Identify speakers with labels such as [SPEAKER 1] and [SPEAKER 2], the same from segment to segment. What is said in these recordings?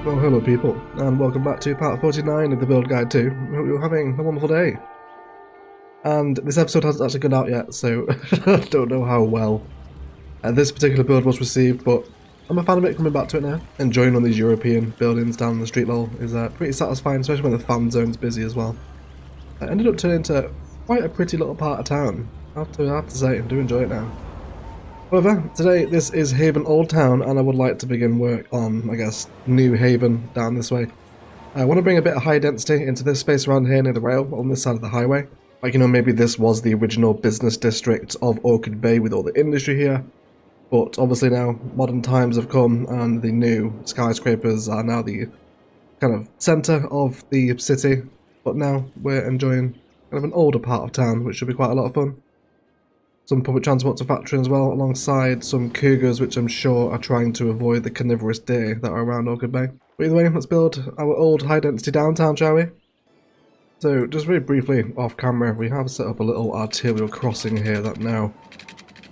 [SPEAKER 1] Well, hello people, and welcome back to part 49 of the build guide 2. Hope you're having a wonderful day. And this episode hasn't actually gone out yet, so I don't know how well this particular build was received, but I'm a fan of it coming back to it now. Enjoying on these European buildings down the street level is pretty satisfying, especially when the fan zone's busy as well. It ended up turning into quite a pretty little part of town. I have to say, I do enjoy it now. However, today this is Haven Old Town, and I would like to begin work on, I guess, New Haven down this way. I want to bring a bit of high density into this space around here near the rail on this side of the highway. Like, you know, maybe this was the original business district of Orchid Bay with all the industry here. But obviously now modern times have come and the new skyscrapers are now the kind of centre of the city. But now we're enjoying kind of an older part of town, which should be quite a lot of fun. Some public transport to factory as well, alongside some cougars which I'm sure are trying to avoid the carnivorous deer that are around Orchid Bay. But either way, let's build our old high density downtown, shall we? So just very briefly off camera, we have set up a little arterial crossing here that now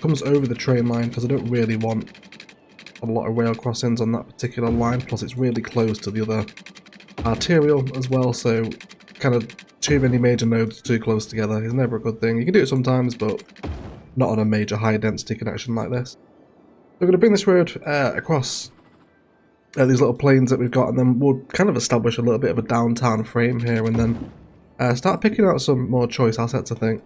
[SPEAKER 1] comes over the train line, because I don't really want a lot of rail crossings on that particular line, plus it's really close to the other arterial as well, so kind of too many major nodes too close together is never a good thing. You can do it sometimes, but not on a major high density connection like this. We're going to bring this road across these little planes that we've got, and then we'll kind of establish a little bit of a downtown frame here, and then start picking out some more choice assets, I think.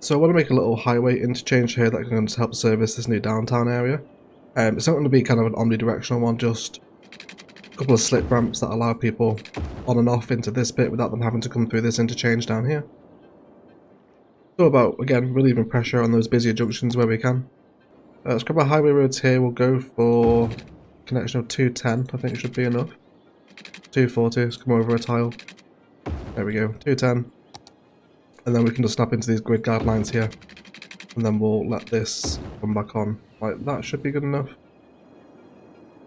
[SPEAKER 1] So I want to make a little highway interchange here that can just help service this new downtown area. It's not going to be kind of an omnidirectional one, just a couple of slip ramps that allow people on and off into this bit without them having to come through this interchange down here. So about, again, relieving pressure on those busier junctions where we can. Let's grab our highway roads here. We'll go for connection of 210, I think should be enough. 240, let's come over a tile. There we go, 210. And then we can just snap into these grid guidelines here. And then we'll let this come back on. Like, that should be good enough.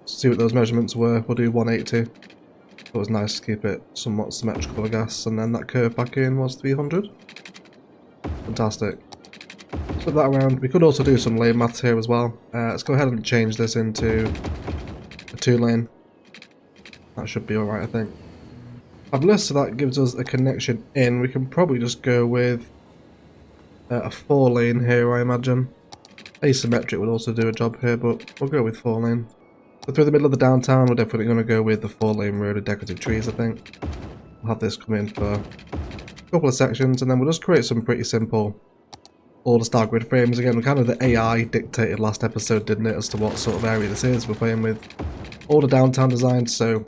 [SPEAKER 1] See what those measurements were. We'll do 180. It was nice to keep it somewhat symmetrical, I guess. And then that curve back in was 300. Fantastic. Flip that around. We could also do some lane maths here as well. Let's go ahead and change this into a 2-lane. That should be alright, I think. Fabulous, so that gives us a connection in. We can probably just go with a 4-lane here, I imagine. Asymmetric would also do a job here, but we'll go with 4-lane. So through the middle of the downtown, we're definitely going to go with the 4-lane road with decorative trees, I think. We'll have this come in for a couple of sections, and then we'll just create some pretty simple order style grid frames. Again, kind of the AI dictated last episode, didn't it, as to what sort of area this is. We're playing with older downtown designs, so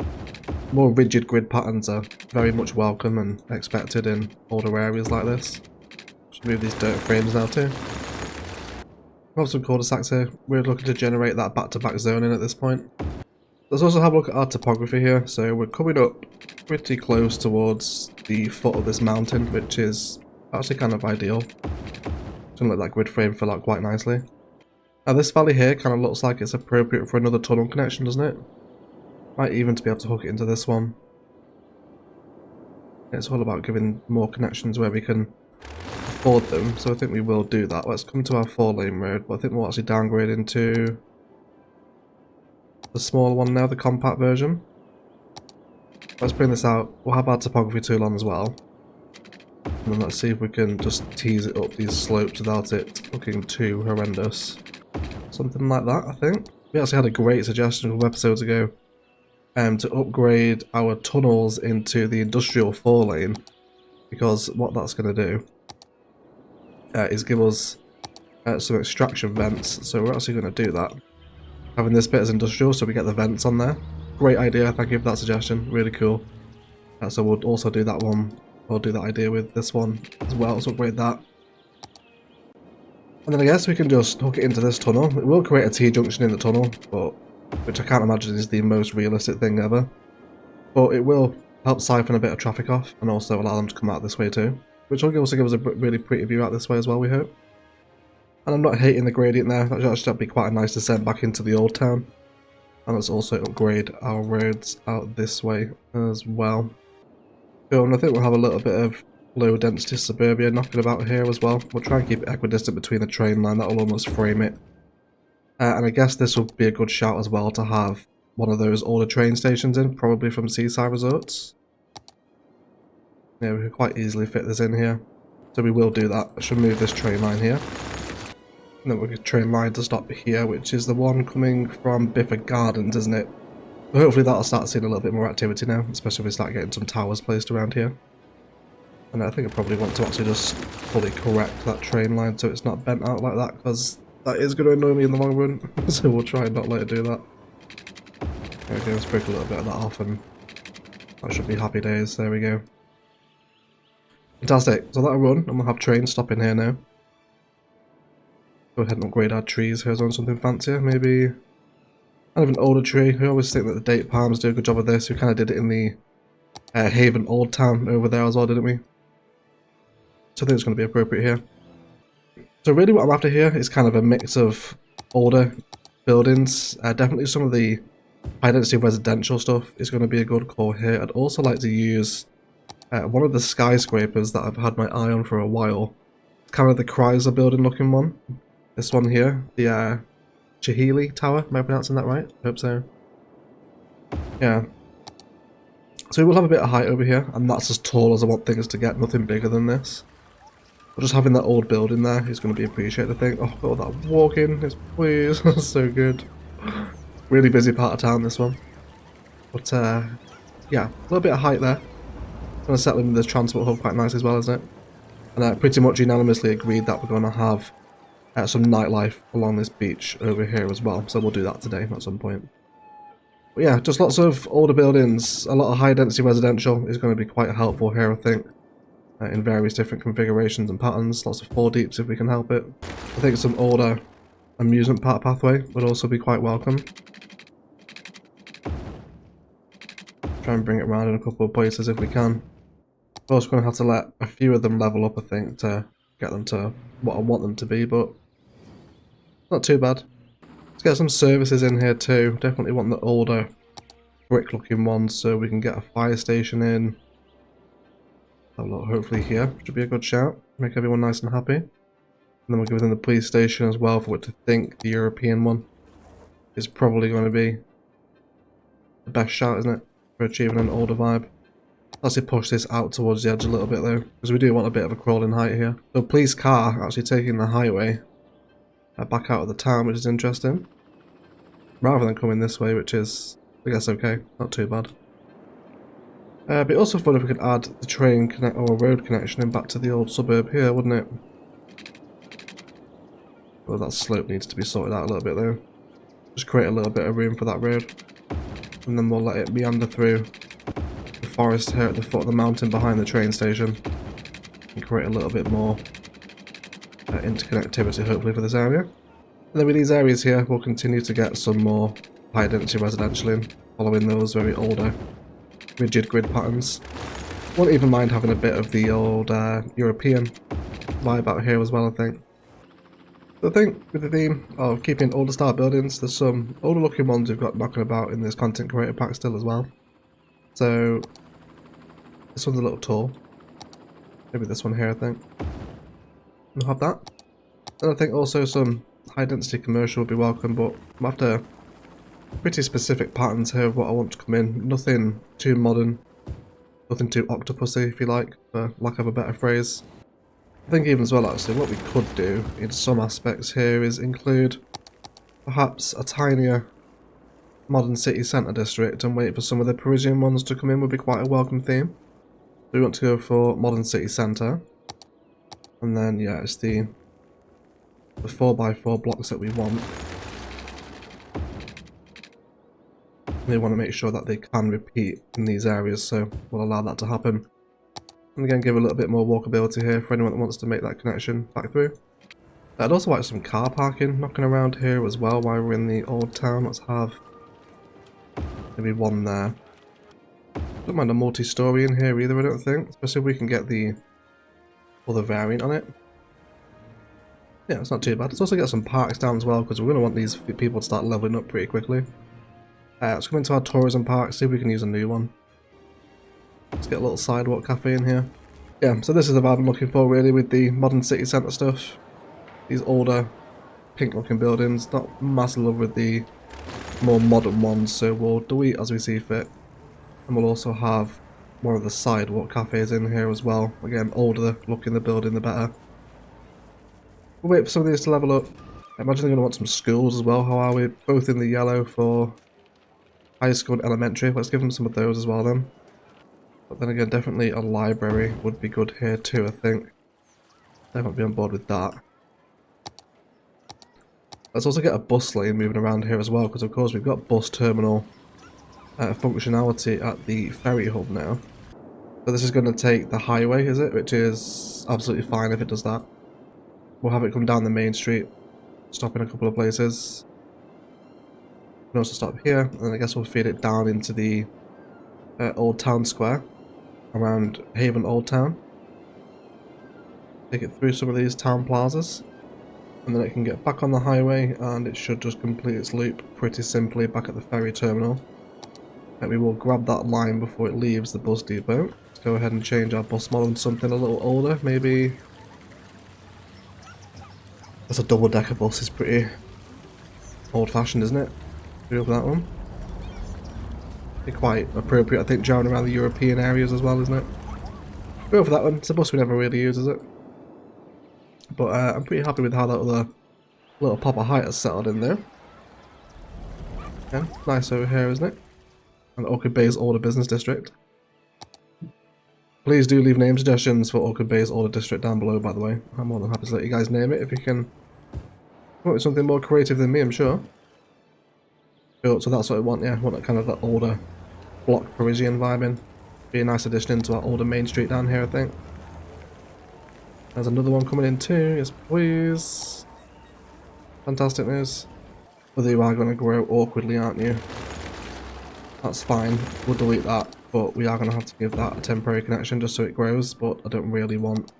[SPEAKER 1] more rigid grid patterns are very much welcome and expected in older areas like this. Should move these dirt frames now too. We have some cul-de-sacs here. We're looking to generate that back-to-back zoning at this point. Let's also have a look at our topography here. So we're coming up pretty close towards the foot of this mountain, which is actually kind of ideal. It's going to let that grid frame fill out quite nicely. Now this valley here kind of looks like it's appropriate for another tunnel connection, doesn't it? Might even to be able to hook it into this one. It's all about giving more connections where we can afford them, so I think we will do that. Let's come to our 4-lane road, but I think we'll actually downgrade into the smaller one now, the compact version. Let's bring this out. We'll have our topography tool on as well. And then let's see if we can just tease it up these slopes without it looking too horrendous. Something like that, I think. We actually had a great suggestion a couple episodes ago to upgrade our tunnels into the industrial 4-lane, because what that's going to do is give us some extraction vents, so we're actually going to do that. Having this bit as industrial, so we get the vents on there. Great idea, thank you for that suggestion, really cool. So we'll also do that one, we'll do that idea with this one as well, let's upgrade that. And then I guess we can just hook it into this tunnel. It will create a T-junction in the tunnel, but which I can't imagine is the most realistic thing ever. But it will help siphon a bit of traffic off, and also allow them to come out this way too. Which will also give us a really pretty view out this way as well, we hope. And I'm not hating the gradient there, that should actually be quite a nice descent back into the old town. And let's also upgrade our roads out this way as well. Cool, and I think we'll have a little bit of low density suburbia knocking about here as well. We'll try and keep it equidistant between the train line, that will almost frame it. And I guess this will be a good shout as well to have one of those older train stations in, probably from Seaside Resorts. Yeah, we could quite easily fit this in here. So we will do that. I should move this train line here. And then we'll get train line to stop here, which is the one coming from Bifford Gardens, isn't it? So hopefully that'll start seeing a little bit more activity now, especially if we start getting some towers placed around here. And I think I probably want to actually just fully correct that train line so it's not bent out like that, because that is going to annoy me in the long run. So we'll try and not let it do that. Okay, let's break a little bit of that off and that should be happy days. There we go. Fantastic. So that'll run and we'll have trains stopping here now. Go ahead and upgrade our trees here on something fancier. Maybe kind of an older tree. I always think that the date palms do a good job of this. We kind of did it in the Haven Old Town over there as well, didn't we? So I think it's going to be appropriate here. So really what I'm after here is kind of a mix of older buildings. Definitely some of the high density residential stuff is going to be a good call here. I'd also like to use one of the skyscrapers that I've had my eye on for a while. It's kind of the Chrysler building looking one. This one here, the Chihili Tower. Am I pronouncing that right? I hope so. Yeah. So we will have a bit of height over here, and that's as tall as I want things to get, nothing bigger than this. But just having that old building there is going to be appreciated, I think. Oh, got all that walking, it's please, that's so good. Really busy part of town, this one. But yeah, a little bit of height there. Going to settle in with this transport hub quite nice as well, isn't it? And pretty much unanimously agreed that we're going to have some nightlife along this beach over here as well. So we'll do that today at some point. But yeah, just lots of older buildings, a lot of high density residential is going to be quite helpful here, I think. In various different configurations and patterns, lots of 4 deeps if we can help it. I think some older amusement park pathway would also be quite welcome. Try and bring it around in a couple of places if we can. We're also going to have to let a few of them level up, I think, to get them to what I want them to be, but not too bad. Let's get some services in here too. Definitely want the older brick looking ones so we can get a fire station in. Have a look, hopefully here should be a good shout. Make everyone nice and happy. And then we'll give them the police station as well for what to think the European one is probably going to be the best shout, isn't it? For achieving an older vibe. Let's push this out towards the edge a little bit though, because we do want a bit of a crawling height here. So police car actually taking the highway back out of the town, which is interesting. Rather than coming this way, which is, I guess, okay. Not too bad. It'd be also fun if we could add the train or road connection in back to the old suburb here, wouldn't it? Well, that slope needs to be sorted out a little bit though. Just create a little bit of room for that road. And then we'll let it meander through the forest here at the foot of the mountain behind the train station. And create a little bit more interconnectivity hopefully for this area. And then with these areas here, we'll continue to get some more high density residential in, following those very older rigid grid patterns. Won't even mind having a bit of the old European vibe out here as well, I think. So I think with the theme of keeping older style buildings, there's some older looking ones we've got knocking about in this content creator pack still as well. So this one's a little tall. Maybe this one here, I think. We'll have that. And I think also some high density commercial would be welcome, but I'm after pretty specific patterns here of what I want to come in. Nothing too modern, nothing too octopusy, if you like, for lack of a better phrase. I think even as well actually what we could do in some aspects here is include perhaps a tinier modern city centre district and wait for some of the Parisian ones to come in would be quite a welcome theme. So we want to go for modern city centre, and then yeah, it's the 4x4 blocks that we want. They want to make sure that they can repeat in these areas, so we'll allow that to happen. And again, give a little bit more walkability here for anyone that wants to make that connection back through. I'd also like some car parking knocking around here as well while we're in the old town. Let's have maybe one there. Don't mind a multi-story in here either, I don't think, especially if we can get the other variant on it. Yeah, it's not too bad. Let's also get some parks down as well, because we're going to want these people to start leveling up pretty quickly. Let's come into our tourism park, see if we can use a new one. Let's get a little sidewalk cafe in here. Yeah, so this is the vibe I'm looking for really with the modern city centre stuff. These older pink looking buildings, not massive love with the more modern ones, so we'll delete as we see fit. And we'll also have more of the sidewalk cafes in here as well. Again, older looking the building, the better. We'll wait for some of these to level up. I imagine they're going to want some schools as well. How are we? Both in the yellow for high school and elementary. Let's give them some of those as well then. But then again, definitely a library would be good here too, I think. Definitely be on board with that. Let's also get a bus lane moving around here as well, because of course we've got bus terminal functionality at the ferry hub now. So this is going to take the highway, is it? Which is absolutely fine if it does that. We'll have it come down the main street, stop in a couple of places. We can also stop here, and then I guess we'll feed it down into the Old Town Square around Haven Old Town. Take it through some of these town plazas, and then it can get back on the highway, and it should just complete its loop pretty simply back at the ferry terminal. And we will grab that line before it leaves the bus depot. Let's go ahead and change our bus model to something a little older, maybe. That's a double-decker bus, it's pretty old-fashioned, isn't it? Go for that one. Quite appropriate, I think, driving around the European areas as well, isn't it? Go for that one. It's a bus we never really use, is it? But I'm pretty happy with how that other little pop of height has settled in there. Yeah, nice over here, isn't it? And Orchid Bay's older business district. Please do leave name suggestions for Orchid Bay's older district down below, by the way. I'm more than happy to let you guys name it if you can come up with something more creative than me, I'm sure. Cool, so that's what I want, yeah. I want that kind of that older block Parisian vibe in. Be a nice addition into our older main street down here, I think. There's another one coming in too, yes please. Fantastic news. Whether you are going to grow awkwardly, aren't you? That's fine, we'll delete that, but we are going to have to give that a temporary connection just so it grows, but I don't really want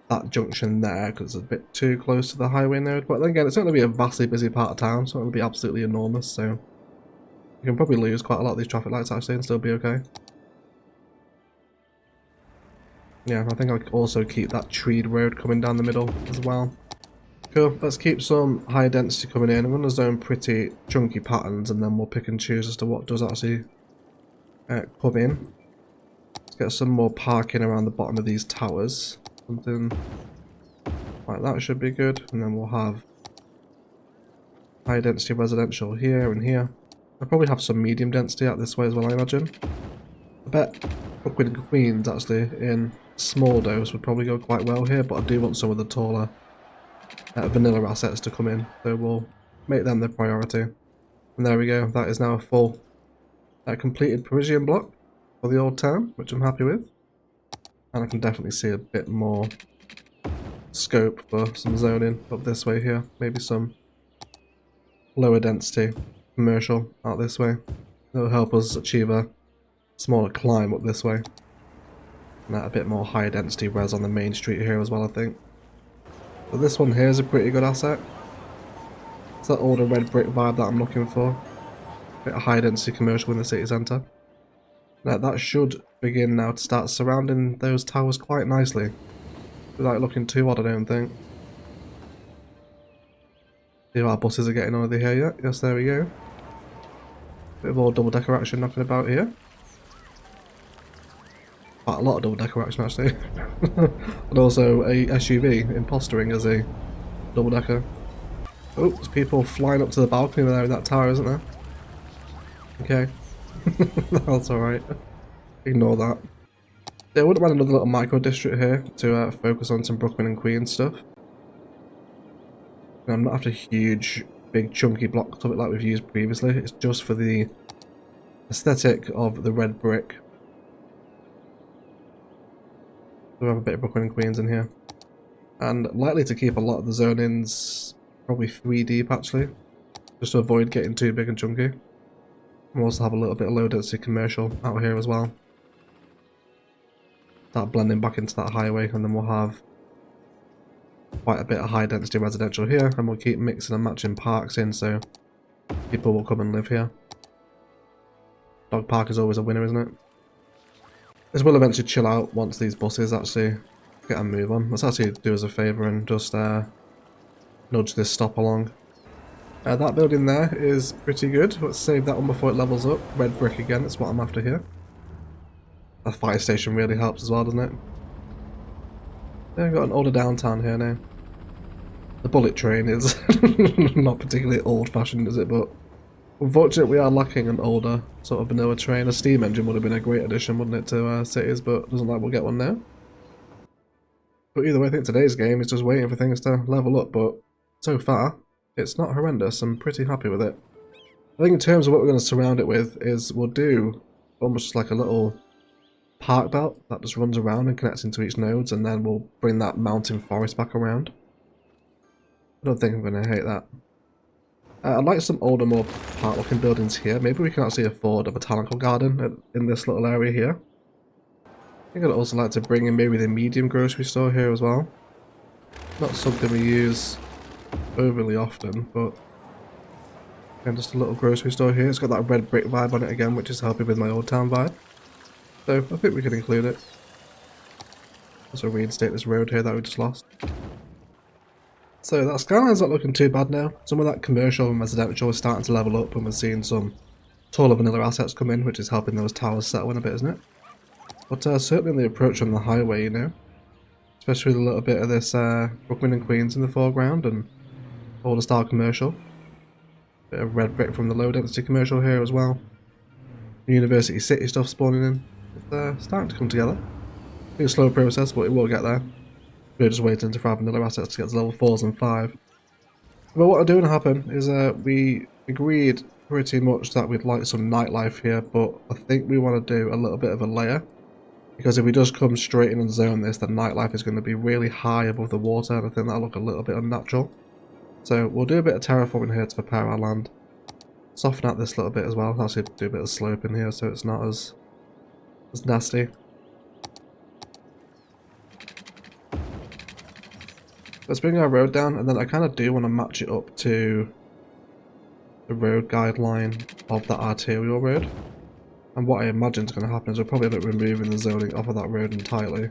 [SPEAKER 1] that junction there because it's a bit too close to the highway node. But then again, it's not going to be a vastly busy part of town, so it'll be absolutely enormous, so you can probably lose quite a lot of these traffic lights actually and still be okay. Yeah, I think I'll also keep that treed road coming down the middle as well. Cool, let's keep some high density coming in. I'm going to zone pretty chunky patterns and then we'll pick and choose as to what does actually come in. Let's get some more parking around the bottom of these towers. Something like that should be good, and then we'll have high density residential here and here. I'll probably have some medium density out this way as well, I imagine. I bet Orchid and Queens actually in small dose would probably go quite well here, but I do want some of the taller vanilla assets to come in, so we'll make them the priority. And there we go, that is now a full completed Parisian block for the old town, which I'm happy with. And I can definitely see a bit more scope for some zoning up this way here. Maybe some lower density commercial out this way. That'll help us achieve a smaller climb up this way. And a bit more high density res on the main street here as well, I think. But this one here is a pretty good asset. It's that older red brick vibe that I'm looking for. A bit of high density commercial in the city centre. Now that should begin now to start surrounding those towers quite nicely. Without looking too odd, I don't think. See if our buses are getting over here yet. Yes, there we go. Bit of all double decker action knocking about here. Quite a lot of double decker action actually. And also a SUV impostering as a double decker. Oh, there's people flying up to the balcony there in that tower, isn't there? Okay. That's alright. Ignore that. Yeah, I wouldn't mind another little micro district here to focus on some Brooklyn and Queens stuff. And I'm not after huge, big, chunky blocks of it like we've used previously. It's just for the aesthetic of the red brick. We have a bit of Brooklyn and Queens in here. And likely to keep a lot of the zonings probably 3 deep actually. Just to avoid getting too big and chunky. We'll also have a little bit of low density commercial out here as well. Start blending back into that highway, and then we'll have quite a bit of high density residential here, and we'll keep mixing and matching parks in so people will come and live here. Dog park is always a winner, isn't it? This will eventually chill out once these buses actually get a move on. Let's actually do us a favour and just nudge this stop along. That building there is pretty good. Let's save that one before it levels up. Red brick again, that's what I'm after here. A fire station really helps as well, doesn't it? Yeah, I've got an older downtown here now. The bullet train is not particularly old-fashioned, is it? But unfortunately, we are lacking an older sort of vanilla train. A steam engine would have been a great addition, wouldn't it, to cities? But doesn't like we'll get one now. But either way, I think today's game is just waiting for things to level up. But so far, it's not horrendous. I'm pretty happy with it. I think in terms of what we're going to surround it with is we'll do almost like a little park belt that just runs around and connects into each nodes, and then we'll bring that mountain forest back around. I don't think I'm going to hate that. I'd like some older, more park-looking buildings here. Maybe we can actually afford a botanical garden in this little area here. I think I'd also like to bring in maybe the medium grocery store here as well. Not something we use overly often, but again, just a little grocery store here. It's got that red brick vibe on it again, which is helping with my old town vibe. So I think we can include it. Also reinstate this road here that we just lost. So that Skyline's not looking too bad now. Some of that commercial and residential is starting to level up, and we're seeing some taller vanilla assets come in, which is helping those towers settle in a bit, isn't it? But certainly the approach on the highway, you know. Especially with a little bit of this Brooklyn and Queens in the foreground and older style commercial. Bit of red brick from the low density commercial here as well. University City stuff spawning in. It's starting to come together. It's a slow process, but it will get there. We're just waiting to have vanilla assets to get to level 4s and 5. But what I do want to happen is we agreed pretty much that we'd like some nightlife here, but I think we want to do a little bit of a layer. Because if we just come straight in and zone this, then nightlife is going to be really high above the water, and I think that'll look a little bit unnatural. So we'll do a bit of terraforming here to prepare our land. Soften out this little bit as well. Actually do a bit of slope in here so it's not as nasty. Let's bring our road down, and then I kind of do want to match it up to the road guideline of that arterial road. And what I imagine is going to happen is we'll probably end up removing the zoning off of that road entirely.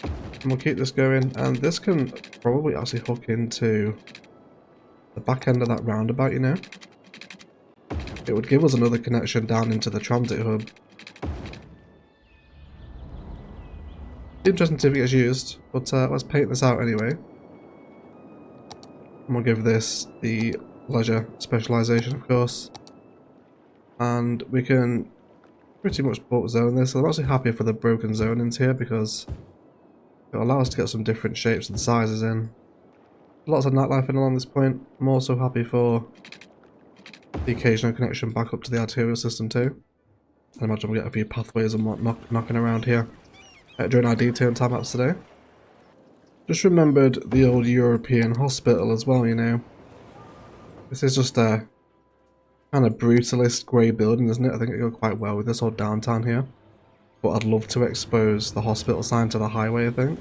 [SPEAKER 1] And we'll keep this going, and this can probably actually hook into the back end of that roundabout, you know. It would give us another connection down into the transit hub. Interesting if it gets used, but let's paint this out anyway. And we'll give this the leisure specialization, of course. And we can pretty much bulk zone this. I'm actually happy for the broken zonings here because it'll allow us to get some different shapes and sizes in. Lots of nightlife in along this point. I'm also happy for the occasional connection back up to the arterial system too. I imagine we'll get a few pathways and whatnot knocking around here during our detail time-lapse today. Just remembered the old European hospital as well, you know. This is just a kind of brutalist grey building, isn't it? I think it'll go quite well with this old downtown here. But I'd love to expose the hospital sign to the highway, I think.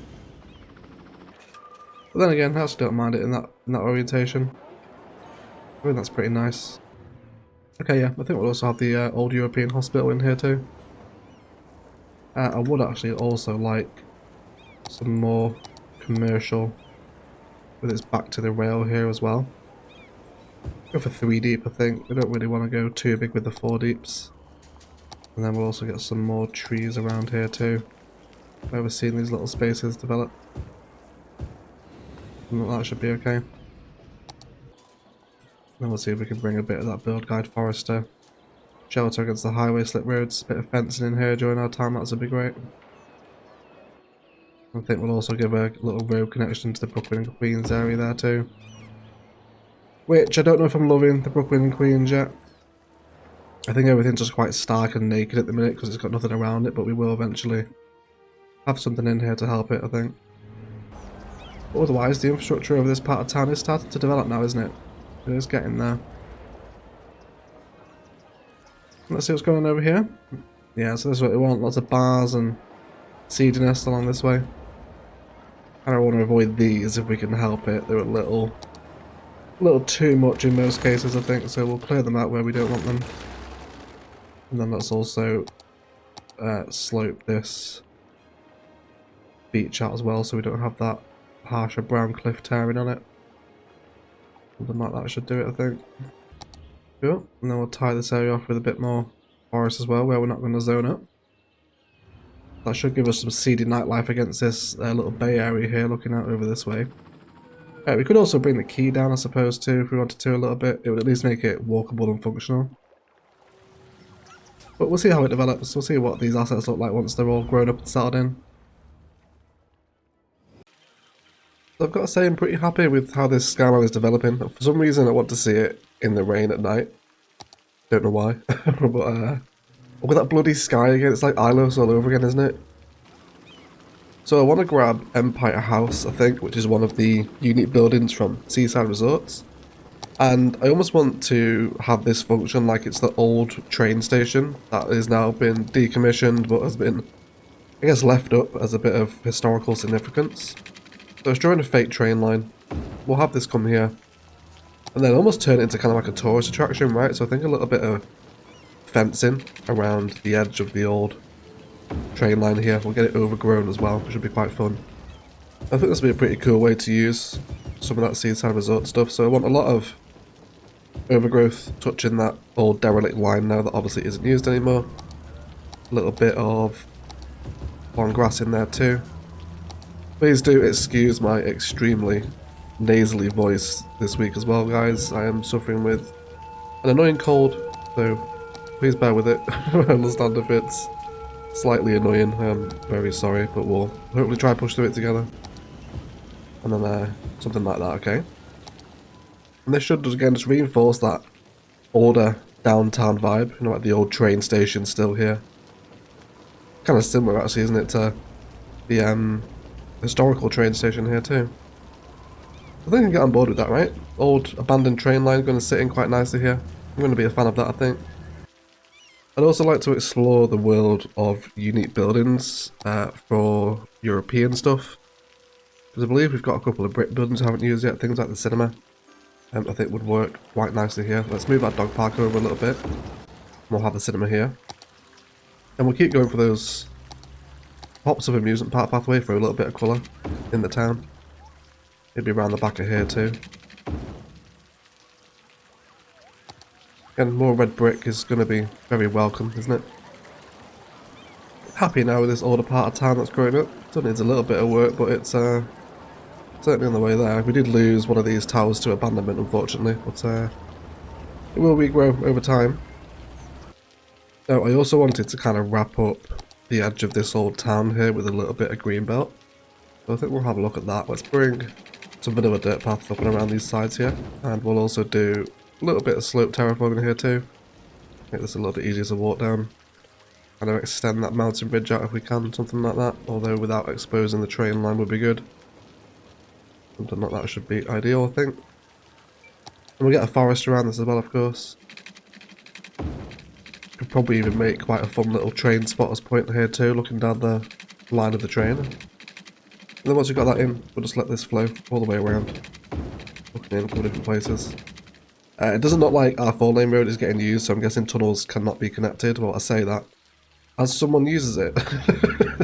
[SPEAKER 1] But then again, I actually don't mind it in that orientation. I think that's pretty nice. Okay, yeah, I think we'll also have the old European hospital in here too. I would actually also like some more commercial with its back to the rail here as well. Go for 3 deep, I think. We don't really want to go too big with the 4 deeps. And then we'll also get some more trees around here too. Where we're seeing these little spaces develop. And that should be okay. Then we'll see if we can bring a bit of that build guide forester shelter against the highway slip roads. A bit of fencing in here during our time, that's would be great. I think we'll also give a little road connection to the Brooklyn and Queens area there too. Which I don't know if I'm loving the Brooklyn and Queens yet. I think everything's just quite stark and naked at the minute because it's got nothing around it, but we will eventually have something in here to help it, I think. But otherwise, the infrastructure over this part of town is starting to develop now, isn't it? It is getting there. Let's see what's going on over here. Yeah, so this is what we want. Lots of bars and seediness along this way. And I want to avoid these if we can help it. They're a little too much in most cases, I think. So we'll clear them out where we don't want them. And then let's also slope this beach out as well, so we don't have that harsher brown cliff tearing on it. Something like that should do it, I think. Cool. And then we'll tie this area off with a bit more forest as well, where we're not going to zone up. That should give us some seedy nightlife against this little bay area here, looking out over this way. We could also bring the key down, I suppose, too, if we wanted to a little bit. It would at least make it walkable and functional. But we'll see how it develops. We'll see what these assets look like once they're all grown up and settled in. So I've got to say I'm pretty happy with how this Skyline is developing. For some reason I want to see it in the rain at night. Don't know why. But with that bloody sky again, it's like Ilos all over again, isn't it? So I want to grab Empire House, I think, which is one of the unique buildings from Seaside Resorts. And I almost want to have this function like it's the old train station that has now been decommissioned but has been, I guess, left up as a bit of historical significance. So it's drawing a fake train line. We'll have this come here. And then almost turn it into kind of like a tourist attraction, right? So I think a little bit of fencing around the edge of the old train line here. We'll get it overgrown as well, which should be quite fun. I think this would be a pretty cool way to use some of that Seaside Resort stuff. So I want a lot of overgrowth touching that old derelict line now that obviously isn't used anymore. A little bit of long grass in there too. Please do excuse my extremely nasally voice this week as well, guys. I am suffering with an annoying cold, so please bear with it. I understand if it's slightly annoying. I'm very sorry, but we'll hopefully try and push through it together. And then something like that, okay? And this should, again, just reinforce that older downtown vibe, you know, like the old train station still here. Kind of similar, actually, isn't it, to the historical train station here, too. I think I can get on board with that, right? Old abandoned train line going to sit in quite nicely here. I'm going to be a fan of that, I think. I'd also like to explore the world of unique buildings for European stuff. Because I believe we've got a couple of brick buildings I haven't used yet, things like the cinema. I think would work quite nicely here. Let's move our dog park over a little bit. We'll have the cinema here. And we'll keep going for those pops of amusement park pathway for a little bit of colour in the town. It'd be around the back of here too. And more red brick is going to be very welcome, isn't it? Happy now with this older part of town that's growing up. Still needs a little bit of work, but it's certainly on the way there. We did lose one of these towers to abandonment, unfortunately, but it will regrow over time. Now, I also wanted to kind of wrap up the edge of this old town here with a little bit of green belt. So I think we'll have a look at that. Let's bring some vanilla dirt paths up and around these sides here, and we'll also do a little bit of slope terraforming here too. Make this a little bit easier to walk down. Kind of extend that mountain bridge out if we can, something like that. Although without exposing the train line would be good. Something like that should be ideal, I think. And we'll get a forest around this as well, of course. Could probably even make quite a fun little train spotter's point here too, looking down the line of the train. And then once we've got that in, we'll just let this flow all the way around. Looking in a couple of different places. It doesn't look like our 4-lane road is getting used, so I'm guessing tunnels cannot be connected. Well, I say that as someone uses it,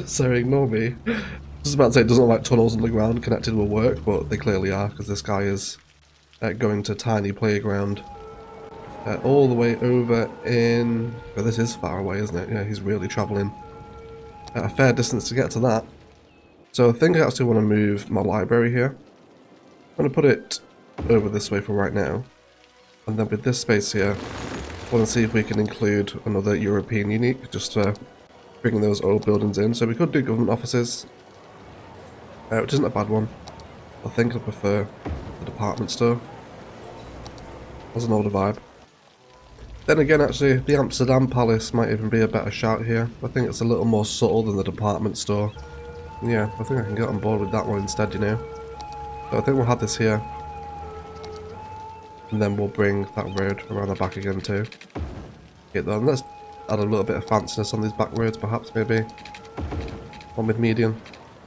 [SPEAKER 1] so ignore me. Just about to say it doesn't look like tunnels underground connected will work, but they clearly are, because this guy is going to tiny playground all the way over in... Oh, this is far away, isn't it? Yeah, he's really travelling a fair distance to get to that. So I think I actually want to move my library here. I'm going to put it over this way for right now. And then with this space here, I want to see if we can include another European unique, just to bring those old buildings in. So we could do government offices, which isn't a bad one. I think I prefer the department store. That's an older vibe. Then again, actually, the Amsterdam Palace might even be a better shout here. I think it's a little more subtle than the department store. Yeah, I think I can get on board with that one instead, you know. So I think we'll have this here. And then we'll bring that road around the back again too. Get that. And let's add a little bit of fanciness on these back roads, perhaps, maybe. One with median.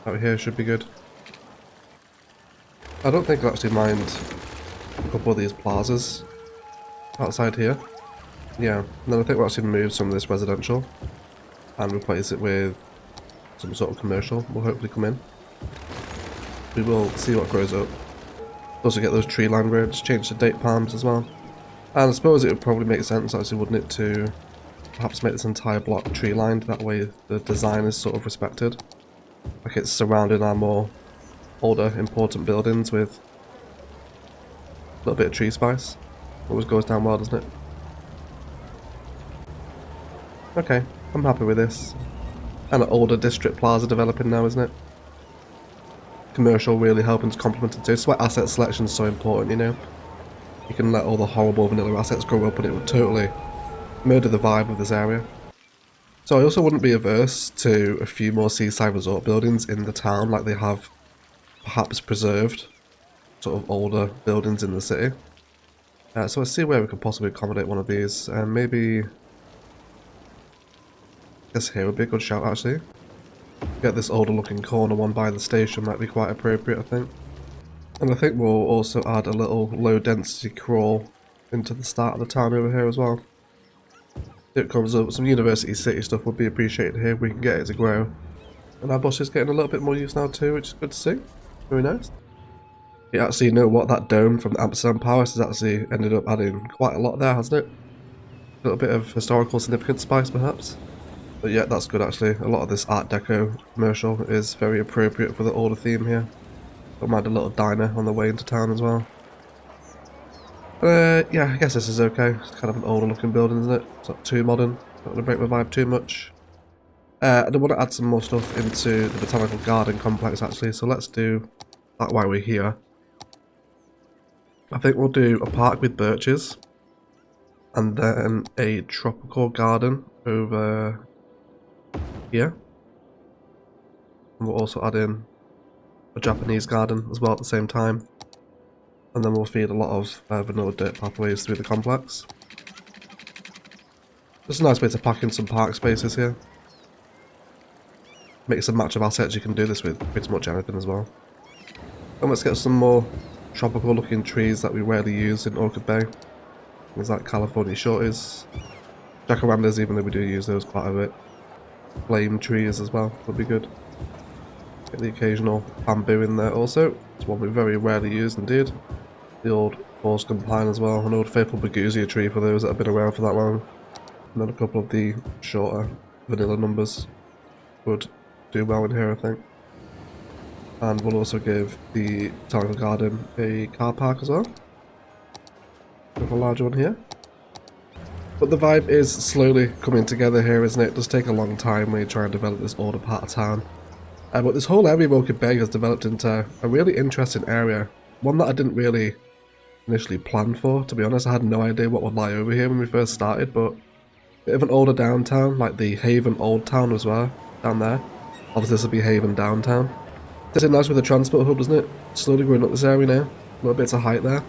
[SPEAKER 1] Out here should be good. I don't think I actually mind a couple of these plazas outside here. Yeah, and then I think we'll actually move some of this residential and replace it with some sort of commercial will hopefully come in. We will see what grows up. Also get those tree line roads, change the date palms as well. And I suppose it would probably make sense actually, wouldn't it, to perhaps make this entire block tree lined, that way the design is sort of respected. Like it's surrounding our more older important buildings with a little bit of tree spice. Always goes down well, doesn't it? Okay, I'm happy with this. And an older district plaza developing now, isn't it? Commercial really helping to complement it too. It's why asset selection is so important, you know? You can let all the horrible vanilla assets grow up and it would totally murder the vibe of this area. So I also wouldn't be averse to a few more seaside resort buildings in the town, like they have perhaps preserved sort of older buildings in the city. So let's see where we could possibly accommodate one of these. Maybe this here would be a good shout actually. Get this older looking corner one by the station might be quite appropriate, I think. And I think we'll also add a little low density crawl into the start of the town over here as well. It comes up, some university city stuff would be appreciated here, we can get it to grow. And our bush is getting a little bit more use now too, which is good to see. Very nice. You actually know what, that dome from the Amsterdam Palace has actually ended up adding quite a lot there, hasn't it? A little bit of historical significance spice perhaps. But yeah, that's good actually. A lot of this Art Deco commercial is very appropriate for the older theme here. Don't mind a little diner on the way into town as well. Yeah, I guess this is okay. It's kind of an older looking building, isn't it? It's not too modern. Not going to break my vibe too much. I do want to add some more stuff into the botanical garden complex actually, so let's do that while we're here. I think we'll do a park with birches, and then a tropical garden over here. And we'll also add in a Japanese garden as well at the same time. And then we'll feed a lot of vanilla dirt pathways through the complex. Just a nice way to pack in some park spaces here. Mix and match of assets, you can do this with pretty much anything as well. And let's get some more tropical looking trees that we rarely use in Orchid Bay. Things like California shorties, jacarandas, even though we do use those quite a bit. Flame trees as well would be good. Get the occasional bamboo in there also. It's one we very rarely use indeed. The old Forscombe pine as well, an old faithful begonia tree for those that have been around for that long. And then a couple of the shorter vanilla numbers would do well in here, I think. And we'll also give the botanical garden a car park as well. With a larger one here. But the vibe is slowly coming together here, isn't it? It does take a long time when you try and develop this older part of town. But this whole area of Orchid Bay has developed into a really interesting area. One that I didn't really initially plan for, to be honest. I had no idea what would lie over here when we first started, but a bit of an older downtown, like the Haven Old Town as well, down there. Obviously this will be Haven Downtown. It's nice with the transport hub, doesn't it? Slowly growing up this area now. A little bit of height there.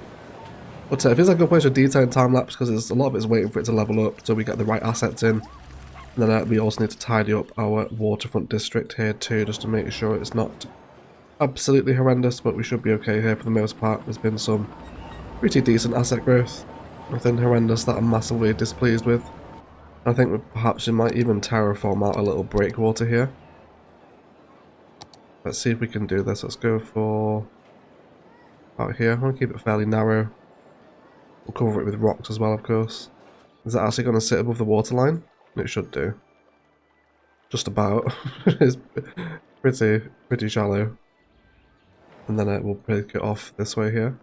[SPEAKER 1] But it feels like a good place for detail and time-lapse because a lot of it's waiting for it to level up so we get the right assets in. And then we also need to tidy up our waterfront district here too, just to make sure it's not absolutely horrendous, but we should be okay here for the most part. There's been some pretty decent asset growth. Nothing horrendous that I'm massively displeased with. I think perhaps we might even terraform out a little breakwater here. Let's see if we can do this. Let's go for out here. I want to keep it fairly narrow. We'll cover it with rocks as well, of course. Is that actually going to sit above the waterline? It should do. Just about. It's pretty shallow. And then we'll break it off this way here.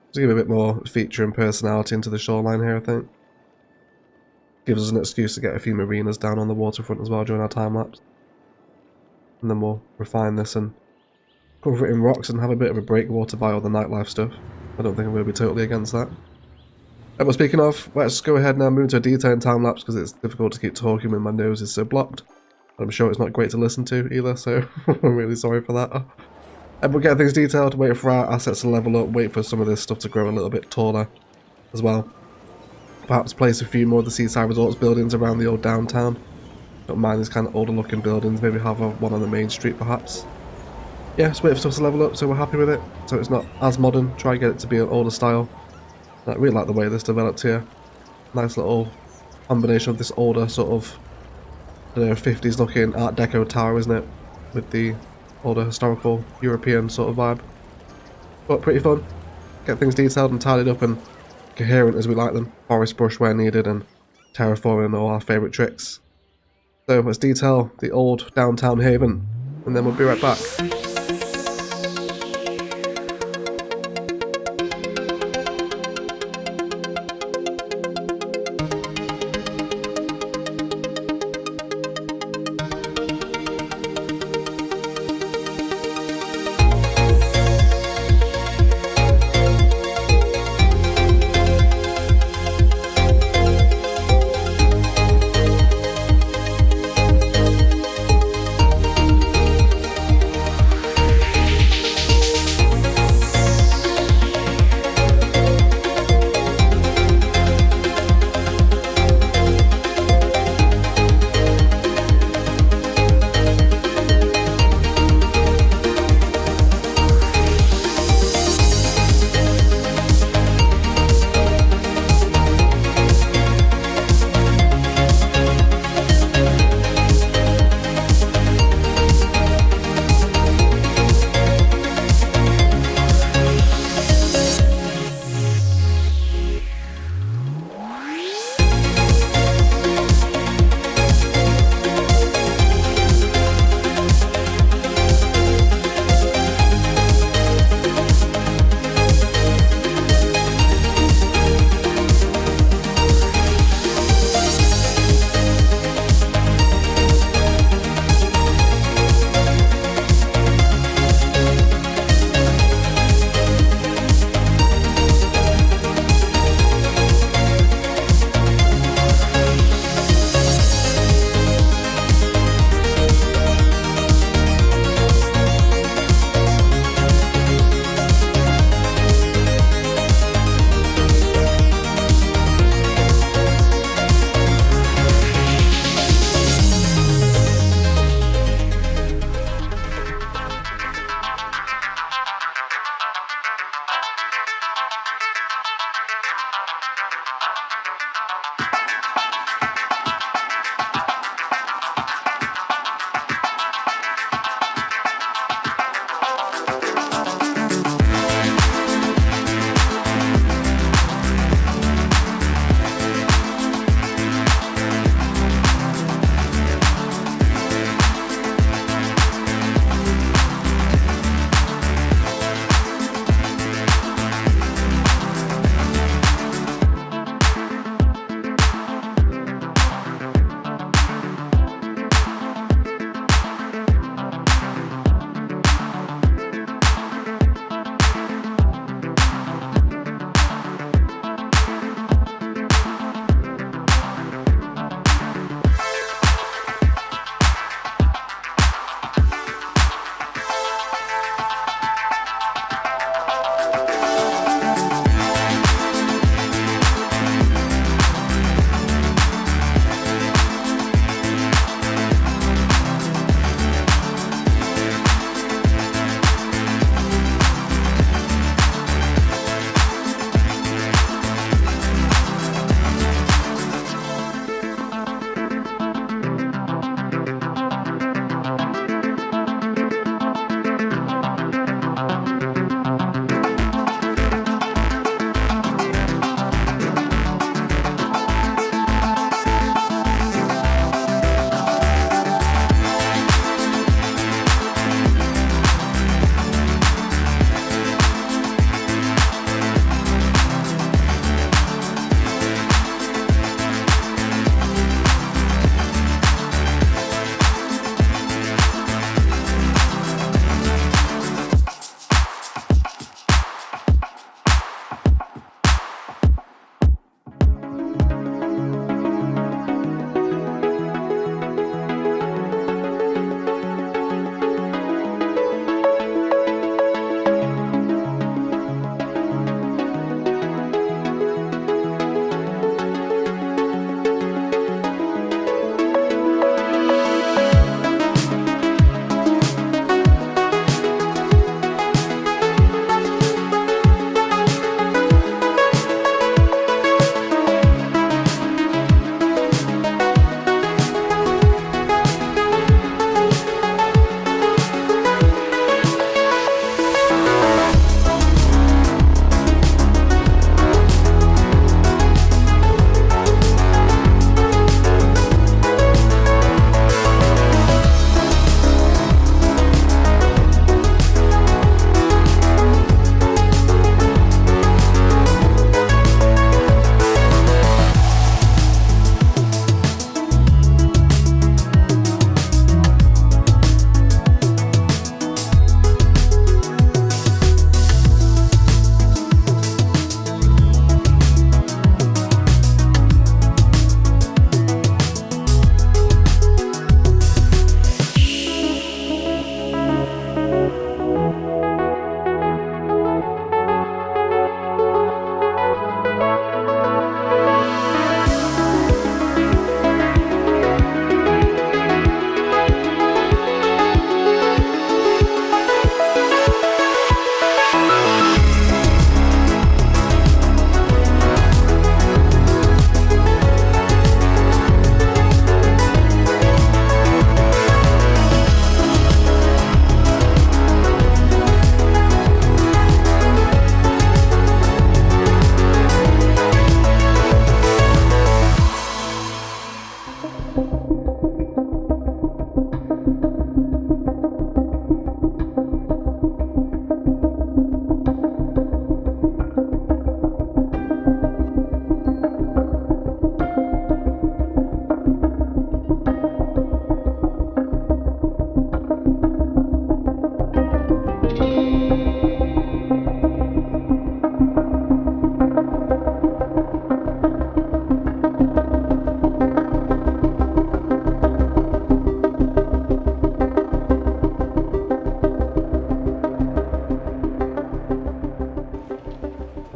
[SPEAKER 1] Just give a bit more feature and personality into the shoreline here, I think. Gives us an excuse to get a few marinas down on the waterfront as well during our time lapse. And then we'll refine this and cover it in rocks and have a bit of a breakwater by all the nightlife stuff. I don't think I'm going to be totally against that. But speaking of, let's go ahead now and move to a detail and time lapse because it's difficult to keep talking when my nose is so blocked. I'm sure it's not great to listen to either, so I'm really sorry for that. And we'll get things detailed, wait for our assets to level up, wait for some of this stuff to grow a little bit taller as well. Perhaps place a few more of the seaside resorts buildings around the old downtown. Don't mind these kind of older looking buildings, maybe have one on the main street perhaps. Yeah, just wait for stuff to level up so we're happy with it. So it's not as modern, try and get it to be an older style. I really like the way this developed here. Nice little combination of this older sort of, I don't know, 50s looking Art Deco tower, isn't it? With the older historical European sort of vibe. but pretty fun. Get things detailed and tidied up and coherent as we like them. Forest brush where needed and terraforming all our favourite tricks. So let's detail the old downtown haven and then we'll be right back.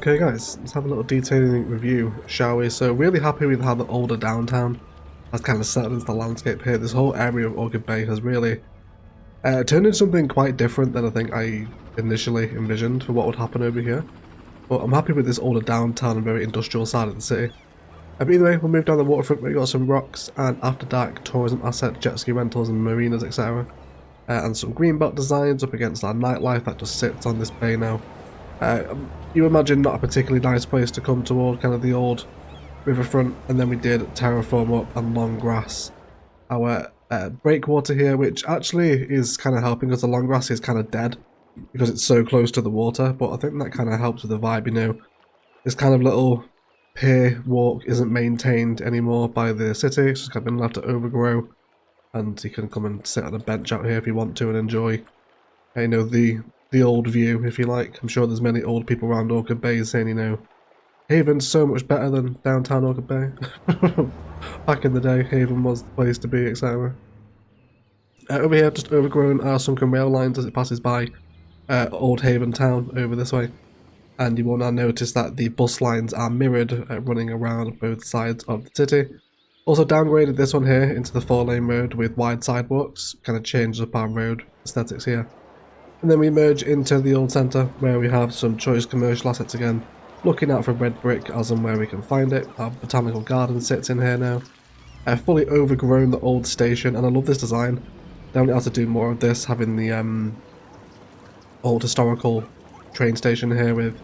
[SPEAKER 1] Okay guys, let's have a little detailing review, shall we? So really happy with how the older downtown has kind of settled into the landscape here. This whole area of Orchid Bay has really turned into something quite different than I think I initially envisioned for what would happen over here. But I'm happy with this older downtown and very industrial side of the city. But either way, we'll move down the waterfront. We've got some rocks and after dark tourism assets, jet ski rentals and marinas, etc. And some green belt designs up against our nightlife that just sits on this bay now. You imagine not a particularly nice place to come toward, kind of the old riverfront, and then we did terraform up and long grass our breakwater here, which actually is kind of helping because the long grass is kind of dead because it's so close to the water, but I think that kind of helps with the vibe, you know. This kind of little pier walk isn't maintained anymore by the city, it's just kind of been left to overgrow, and you can come and sit on a bench out here if you want to and enjoy, you know, the old view, if you like. I'm sure there's many old people around Orchid Bay saying, you know, Haven's so much better than downtown Orchid Bay. Back in the day, Haven was the place to be, etc. Over here, just overgrown are sunken rail lines as it passes by Old Haven town over this way. And you will now notice that the bus lines are mirrored, running around both sides of the city. Also downgraded this one here into the 4-lane road with wide sidewalks, kind of changes up our road aesthetics here. And then we merge into the old centre where we have some choice commercial assets again, looking out for red brick as and where we can find it. Our botanical garden sits in here now. Fully overgrown the old station, and I love this design. Definitely have to do more of this, having the old historical train station here with,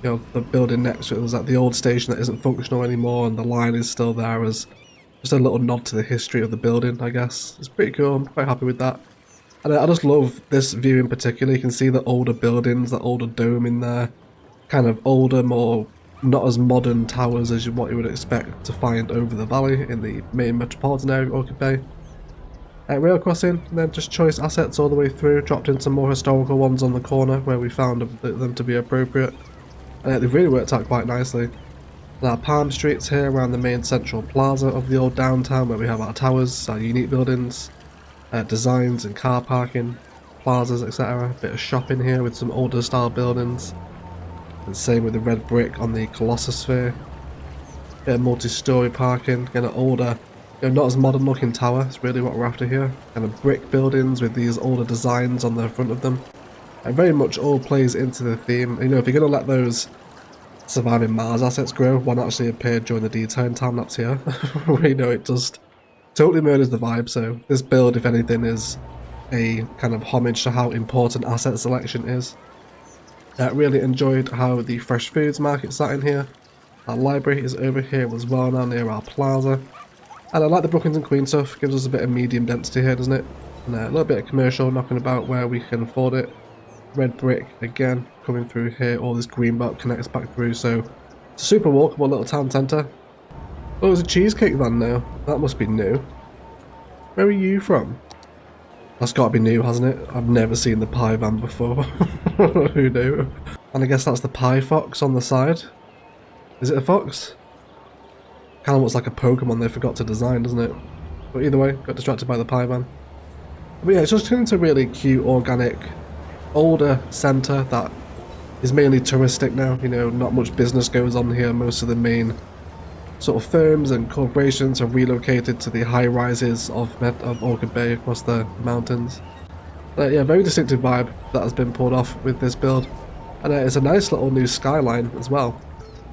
[SPEAKER 1] you know, the building next to it. There's like the old station that isn't functional anymore, and the line is still there as just a little nod to the history of the building, I guess. It's pretty cool, I'm quite happy with that. And I just love this view in particular. You can see the older buildings, the older dome in there. Kind of older, more not as modern towers as what you would expect to find over the valley in the main metropolitan area of Orchid Bay. Rail crossing, and then just choice assets all the way through, dropped in some more historical ones on the corner where we found them to be appropriate. And they've really worked out quite nicely. There are palm streets here around the main central plaza of the old downtown where we have our towers, our unique buildings, designs and car parking, plazas, etc. A bit of shopping here with some older style buildings. And same with the red brick on the Colossus Sphere. Bit of multi-storey parking, kind of older, you know, not as modern looking tower, it's really what we're after here. Kind of brick buildings with these older designs on the front of them. And very much all plays into the theme. You know, if you're going to let those surviving Mars assets grow, one actually appeared during the detailing time-lapse here. You know, it just totally murders the vibe, so this build, if anything, is a kind of homage to how important asset selection is. Really enjoyed how the fresh foods market sat in here. Our library is over here as well now near our plaza. And I like the Brookings and Queen stuff, gives us a bit of medium density here, doesn't it? And a little bit of commercial knocking about where we can afford it. Red brick again coming through here, all this green belt connects back through, so it's a super walkable little town centre. Oh, there's a cheesecake van now. That must be new. Where are you from? That's got to be new, hasn't it? I've never seen the pie van before. Who knew? And I guess that's the pie fox on the side. Is it a fox? Kind of looks like a Pokemon they forgot to design, doesn't it? But either way, got distracted by the pie van. But yeah, it's just turned into a really cute, organic, older centre that is mainly touristic now. You know, not much business goes on here. Most of the main sort of firms and corporations have relocated to the high rises of Orchid Bay across the mountains. But yeah, very distinctive vibe that has been pulled off with this build. And it's a nice little new skyline as well.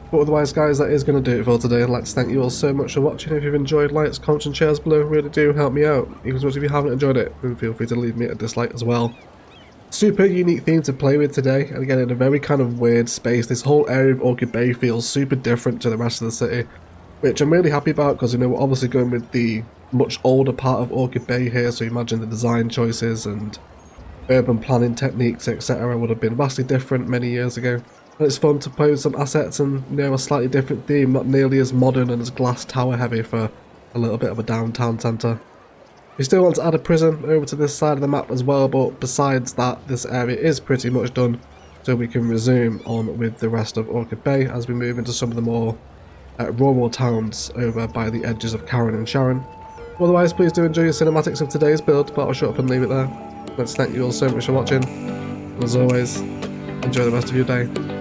[SPEAKER 1] But otherwise guys, that is going to do it for today. I'd like to thank you all so much for watching. If you've enjoyed, likes, comments and shares below really do help me out. Even as much if you haven't enjoyed it, then feel free to leave me a dislike as well. Super unique theme to play with today, and again in a very kind of weird space. This whole area of Orchid Bay feels super different to the rest of the city, which I'm really happy about because, you know, we're obviously going with the much older part of Orchid Bay here, so imagine the design choices and urban planning techniques, etc. would have been vastly different many years ago. And it's fun to play with some assets and, you know, a slightly different theme, not nearly as modern and as glass tower heavy for a little bit of a downtown centre. We still want to add a prison over to this side of the map as well, but besides that, this area is pretty much done, so we can resume on with the rest of Orchid Bay as we move into some of the more rural towns over by the edges of Karen and Sharon. Otherwise, please do enjoy your cinematics of today's build, but I'll shut up and leave it there. Let's thank you all so much for watching, and as always, enjoy the rest of your day.